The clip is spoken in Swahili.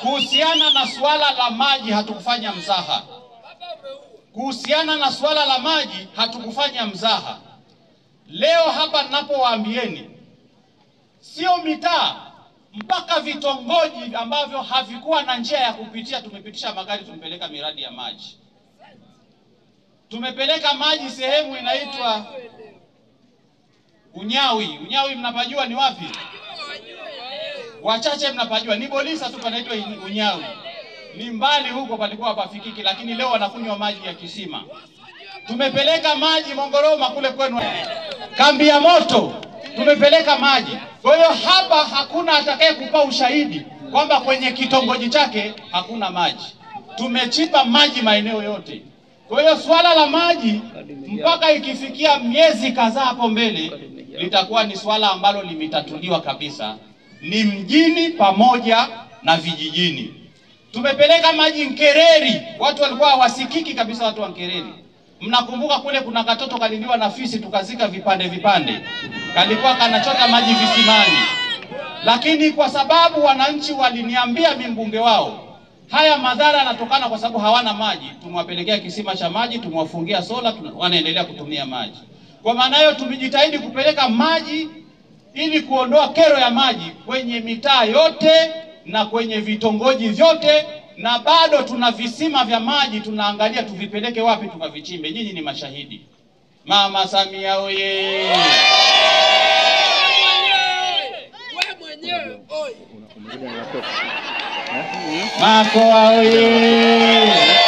kuhusiana na suala la maji hatukufanya mzaha. Kuhusiana na suala la maji hatukufanya mzaha. Leo hapa ninapowaambieni, sio mitaa, mpaka vitongoji ambavyo havikuwa na njia ya kupitia tumepitisha magari, tumepeleka miradi ya maji. Tumepeleka maji sehemu inaitwa Unyawi. Unyawi mnapajua ni wapi? Wachache mnapajua. Ni Bolisa tu panaitwa Unyawi. Ni mbali huko, palikuwa hapafikiki, lakini leo wanakunywa maji ya kisima. Tumepeleka maji Mongoroma kule kwenu, kambi ya moto, tumepeleka maji. Kwa hiyo hapa hakuna atakaye kupa ushahidi kwamba kwenye kitongoji chake hakuna maji. Tumechimba maji maeneo yote. Kwa hiyo swala la maji mpaka ikifikia miezi kadhaa hapo mbele litakuwa ni swala ambalo limetatuliwa kabisa, ni mjini pamoja na vijijini. Tumepeleka maji Nkereri, watu walikuwa hawasikiki kabisa, watu wa Nkereri. Mnakumbuka kule kuna katoto kaliliwa na fisi, tukazika vipande vipande, kalikuwa kanachota maji visimani. Lakini kwa sababu wananchi waliniambia mbunge wao, haya madhara yanatokana kwa sababu hawana maji, tumewapelekea kisima cha maji, tumewafungia sola, wanaendelea kutumia maji. Kwa maana hiyo tumejitahidi kupeleka maji ili kuondoa kero ya maji kwenye mitaa yote na kwenye vitongoji vyote, na bado tuna visima vya maji tunaangalia tuvipeleke wapi tukavichimbe. Nyinyi ni mashahidi. Mama Samia oye! Makoa oye!